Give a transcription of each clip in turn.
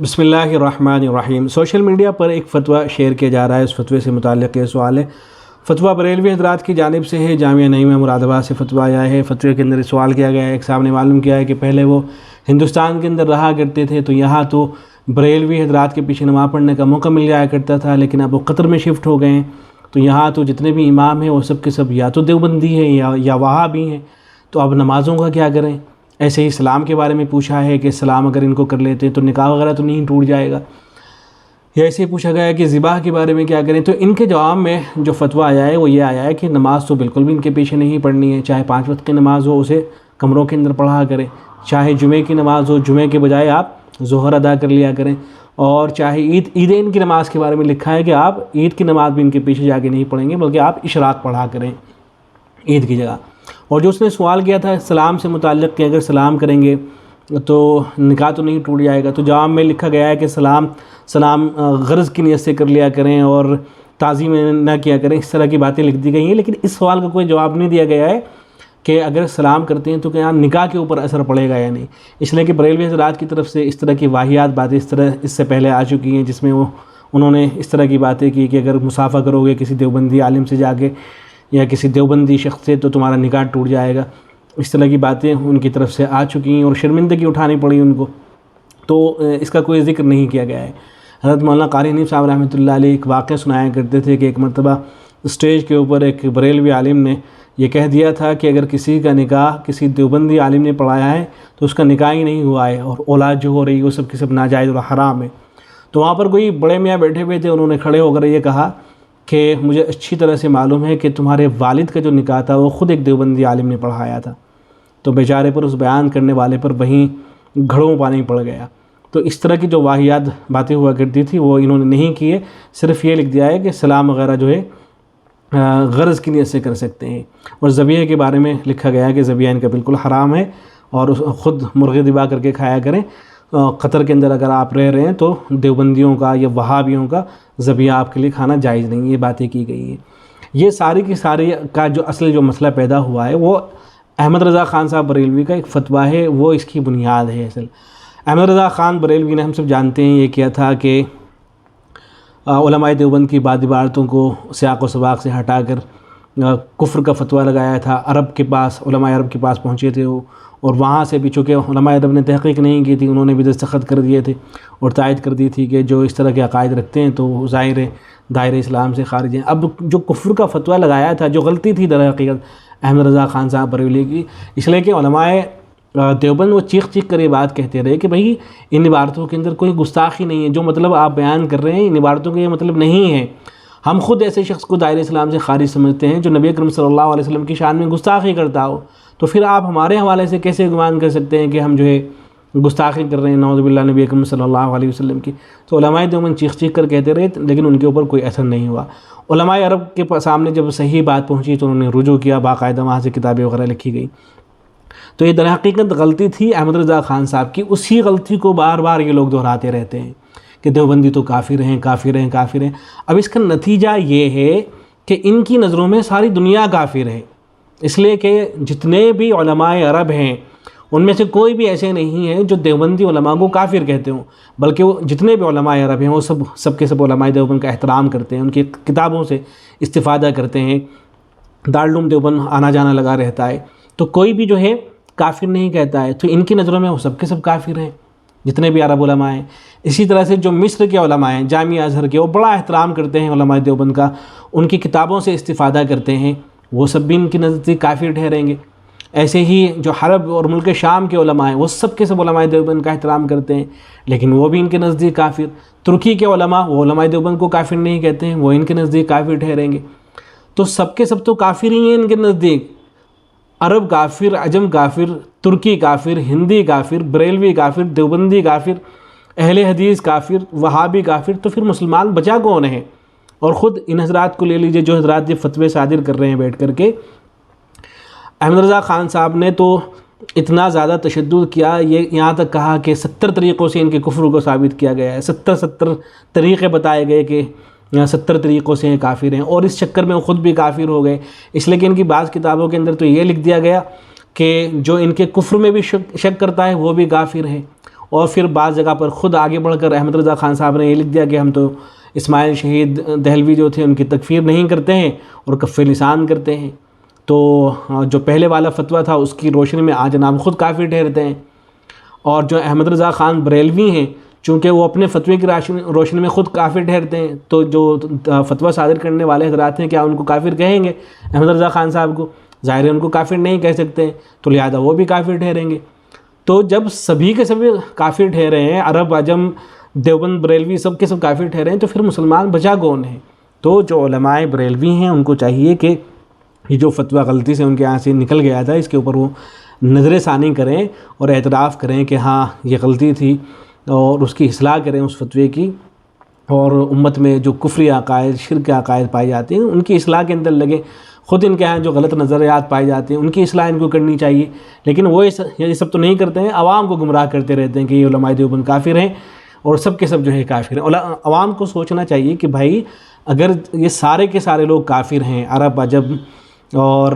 بسم اللہ الرحمن الرحیم۔ سوشل میڈیا پر ایک فتویٰ شیئر کیا جا رہا ہے۔ اس فتوے سے متعلق یہ سوال ہے، فتویٰ بریلوی حضرات کی جانب سے ہے، جامعہ نعیمہ مراد آباد سے فتویٰ آیا ہے۔ فتوے کے اندر سوال کیا گیا ہے، ایک صاحب نے معلوم کیا ہے کہ پہلے وہ ہندوستان کے اندر رہا کرتے تھے تو یہاں تو بریلوی حضرات کے پیچھے نماز پڑھنے کا موقع مل جایا کرتا تھا، لیکن اب وہ قطر میں شفٹ ہو گئے ہیں تو یہاں تو جتنے بھی امام ہیں وہ سب کے سب یا تو دیوبندی ہیں یا وہابی ہیں، تو اب نمازوں کا کیا کریں؟ ایسے ہی اسلام کے بارے میں پوچھا ہے کہ اسلام اگر ان کو کر لیتے تو نکاح وغیرہ تو نہیں ٹوٹ جائے گا، یا ایسے ہی پوچھا گیا ہے کہ ذبح کے بارے میں کیا کریں۔ تو ان کے جواب میں جو فتویٰ آیا ہے وہ یہ آیا ہے کہ نماز تو بالکل بھی ان کے پیچھے نہیں پڑھنی ہے، چاہے 5 وقت کی نماز ہو اسے کمروں کے اندر پڑھا کریں، چاہے جمعے کی نماز ہو جمعے کے بجائے آپ ظہر ادا کر لیا کریں، اور چاہے عیدین کی نماز کے بارے میں لکھا ہے کہ آپ عید کی نماز بھی ان کے پیچھے جا کے نہیں پڑھیں گے بلکہ آپ اشراق پڑھا کریں عید کی جگہ۔ اور جو اس نے سوال کیا تھا سلام سے متعلق کہ اگر سلام کریں گے تو نکاح تو نہیں ٹوٹ جائے گا، تو جواب میں لکھا گیا ہے کہ سلام غرض کی نیت سے کر لیا کریں اور تعظیم نہ کیا کریں، اس طرح کی باتیں لکھ دی گئی ہیں، لیکن اس سوال کا کوئی جواب نہیں دیا گیا ہے کہ اگر سلام کرتے ہیں تو کیا نکاح کے اوپر اثر پڑے گا یا نہیں، اس لیے کہ بریلوی حضرات کی طرف سے اس طرح کی واہیات باتیں اس سے پہلے آ چکی ہیں، جس میں انہوں نے اس طرح کی باتیں کی کہ اگر مسافہ کرو گے کسی دیوبندی عالم سے جا کے یا کسی دیوبندی شخص سے تو تمہارا نکاح ٹوٹ جائے گا، اس طرح کی باتیں ان کی طرف سے آ چکی ہیں اور شرمندگی اٹھانی پڑی ان کو، تو اس کا کوئی ذکر نہیں کیا گیا ہے۔ حضرت مولانا قاری حنیف صاحب رحمۃ اللہ علیہ ایک واقعہ سنایا کرتے تھے کہ ایک مرتبہ اسٹیج کے اوپر ایک بریلوی عالم نے یہ کہہ دیا تھا کہ اگر کسی کا نکاح کسی دیوبندی عالم نے پڑھایا ہے تو اس کا نکاح ہی نہیں ہوا ہے اور اولاد جو ہو رہی ہے وہ سب کی سب ناجائز اور حرام ہے۔ تو وہاں پر کوئی بڑے میاں بیٹھے ہوئے تھے، انہوں نے کھڑے ہو کر یہ کہا کہ مجھے اچھی طرح سے معلوم ہے کہ تمہارے والد کا جو نکاح تھا وہ خود ایک دیوبندی عالم نے پڑھایا تھا۔ تو بیچارے پر اس بیان کرنے والے پر وہیں گھڑوں پانی پڑ گیا۔ تو اس طرح کی جو واہیات باتیں ہوا کرتی تھی وہ انہوں نے نہیں کیے، صرف یہ لکھ دیا ہے کہ سلام وغیرہ جو ہے غرض کی نیت سے کر سکتے ہیں، اور ذبیحہ کے بارے میں لکھا گیا ہے کہ ذبیحہ ان کا بالکل حرام ہے اور خود مرغی ذبح کر کے کھایا کریں۔ قطر کے اندر اگر آپ رہ رہے ہیں تو دیوبندیوں کا یا وہابیوں کا ذبیحہ آپ کے لیے کھانا جائز نہیں، یہ باتیں کی گئی ہیں۔ یہ ساری کی ساری کا جو اصل جو مسئلہ پیدا ہوا ہے وہ احمد رضا خان صاحب بریلوی کا ایک فتویٰ ہے، وہ اس کی بنیاد ہے۔ اصل احمد رضا خان بریلوی نے ہم سب جانتے ہیں یہ کیا تھا کہ علماء دیوبند کی بعض عبارتوں کو سیاق و سباق سے ہٹا کر کفر کا فتویٰ لگایا تھا۔ عرب کے پاس علماء عرب کے پاس پہنچے تھے وہ، اور وہاں سے بھی چونکہ علماء عرب نے تحقیق نہیں کی تھی، انہوں نے بھی دستخط کر دیے تھے اور تائید کر دی تھی کہ جو اس طرح کے عقائد رکھتے ہیں تو ظاہر دائرہ اسلام سے خارج ہیں۔ اب جو کفر کا فتویٰ لگایا تھا، جو غلطی تھی در حقیقت احمد رضا خان صاحب بریلوی کی، اس لیے کہ علماء دیوبند وہ چیخ کر یہ بات کہتے رہے کہ بھئی ان عبارتوں کے اندر کوئی گستاخی نہیں ہے، جو مطلب آپ بیان کر رہے ہیں ان عبارتوں کا یہ مطلب نہیں ہے۔ ہم خود ایسے شخص کو دائرہ اسلام سے خارج سمجھتے ہیں جو نبی اکرم صلی اللہ علیہ وسلم کی شان میں گستاخی کرتا ہو، تو پھر آپ ہمارے حوالے سے کیسے گمان کر سکتے ہیں کہ ہم جو ہے گستاخی کر رہے ہیں نعوذ باللہ نبی اکرم صلی اللہ علیہ وسلم کی۔ تو علماء دیوبند چیخ کر کہتے رہے لیکن ان کے اوپر کوئی اثر نہیں ہوا۔ علماء عرب کے سامنے جب صحیح بات پہنچی تو انہوں نے رجوع کیا، باقاعدہ وہاں سے کتابیں وغیرہ لکھی گئی۔ تو یہ در حقیقت غلطی تھی احمد رضا خان صاحب کی، اسی غلطی کو بار بار یہ لوگ دہراتے رہتے ہیں کہ دیوبندی تو کافر ہیں کافر ہیں کافر ہیں۔ اب اس کا نتیجہ یہ ہے کہ ان کی نظروں میں ساری دنیا کافر ہے، اس لیے کہ جتنے بھی علماء عرب ہیں ان میں سے کوئی بھی ایسے نہیں ہیں جو دیوبندی علماء کو کافر کہتے ہوں، بلکہ وہ جتنے بھی علماء عرب ہیں وہ سب کے سب علماء دیوبند کا احترام کرتے ہیں، ان کی کتابوں سے استفادہ کرتے ہیں، دارالعلوم دیوبند آنا جانا لگا رہتا ہے، تو کوئی بھی جو ہے کافر نہیں کہتا ہے۔ تو ان کی نظروں میں وہ سب کے سب کافر ہیں جتنے بھی عرب علماء ہیں۔ اسی طرح سے جو مصر کے علماء ہیں جامعہ ازہر کے، وہ بڑا احترام کرتے ہیں علماء دیوبند کا، ان کی کتابوں سے استفادہ کرتے ہیں، وہ سب بھی ان کی نزدیک کافر ٹھہریں گے۔ ایسے ہی جو حرب اور ملک شام کے علماء ہیں وہ سب کے سب علماء دیوبند کا احترام کرتے ہیں، لیکن وہ بھی ان کے نزدیک کافر۔ ترکی کے علماء وہ علماء دیوبند کو کافر نہیں کہتے ہیں، وہ ان کے نزدیک کافر ٹھہریں گے۔ تو سب کے سب تو کافر ہی ہیں ان کے نزدیک، عرب کافر، عجم کافر، ترکی کافر، ہندی کافر، بریلوی کافر، دیوبندی کافر، اہل حدیث کافر، وہابی کافر، تو پھر مسلمان بچا کون ہے؟ اور خود ان حضرات کو لے لیجئے جو حضرات یہ فتوے صادر کر رہے ہیں بیٹھ کر کے۔ احمد رضا خان صاحب نے تو اتنا زیادہ تشدد کیا، یہ یہاں تک کہا کہ 70 طریقوں سے ان کے کفر کو ثابت کیا گیا ہے، 70 طریقے بتائے گئے کہ 70 طریقوں سے یہ کافر ہیں، اور اس چکر میں وہ خود بھی کافر ہو گئے۔ اس لیے کہ ان کی بعض کتابوں کے اندر تو یہ لکھ دیا گیا کہ جو ان کے کفر میں بھی شک کرتا ہے وہ بھی کافر ہے، اور پھر بعض جگہ پر خود آگے بڑھ کر احمد رضا خان صاحب نے یہ لکھ دیا کہ ہم تو اسماعیل شہید دہلوی جو تھے ان کی تکفیر نہیں کرتے ہیں اور کف لسان کرتے ہیں۔ تو جو پہلے والا فتویٰ تھا اس کی روشنی میں آج جناب خود کافر ٹھہرتے ہیں، اور جو احمد رضا خان بریلوی ہیں چونکہ وہ اپنے فتوے کی روشنی میں خود کافر ٹھہرتے ہیں، تو جو فتویٰ صادر کرنے والے حضرات ہیں کیا ان کو کافر کہیں گے؟ احمد رضا خان صاحب کو ظاہر ہے ان کو کافر نہیں کہہ سکتے ہیں، تو لہذا وہ بھی کافر ٹھہریں گے۔ تو جب سبھی کے سبھی کافر ٹھہرے ہیں، عرب عجم دیوبند بریلوی سب کے سب کافر ٹھہرے ہیں، تو پھر مسلمان بچا کون ہے؟ تو جو علماء بریلوی ہیں ان کو چاہیے کہ یہ جو فتویٰ غلطی سے ان کے یہاں سے نکل گیا تھا اس کے اوپر وہ نظر ثانی کریں اور اعتراف کریں کہ ہاں یہ غلطی تھی، اور اس کی اصلاح کریں اس فتوے کی، اور امت میں جو کفری عقائد شرک عقائد پائے جاتے ہیں ان کی اصلاح کے اندر لگے۔ خود ان کے یہاں جو غلط نظریات پائے جاتے ہیں ان کی اصلاح ان کو کرنی چاہیے، لیکن وہ یہ سب تو نہیں کرتے ہیں، عوام کو گمراہ کرتے رہتے ہیں کہ یہ علماء دیوبند کافر ہیں اور سب کے سب جو ہے کافر ہیں۔ عوام کو سوچنا چاہیے کہ بھائی اگر یہ سارے کے سارے لوگ کافر ہیں، عرب عجم اور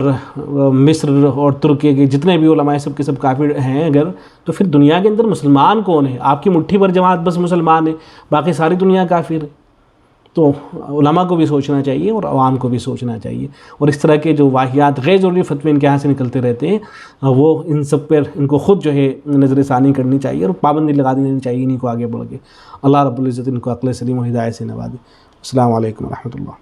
مصر اور ترکی کے جتنے بھی علماء سب کے سب کافر ہیں اگر، تو پھر دنیا کے اندر مسلمان کون ہے؟ آپ کی مٹھی بھر جماعت بس مسلمان ہے، باقی ساری دنیا کافر ہے۔ تو علماء کو بھی سوچنا چاہیے اور عوام کو بھی سوچنا چاہیے، اور اس طرح کے جو واحیات غیر ضروری فتوے ان کے یہاں سے نکلتے رہتے ہیں وہ ان سب پر ان کو خود جو ہے نظر ثانی کرنی چاہیے اور پابندی لگا دینی چاہیے انہیں کو آگے بڑھ کے۔ اللہ رب العزت ان کو عقل سلیم و ہدایت سے نوازے۔ السلام علیکم ورحمۃ اللہ۔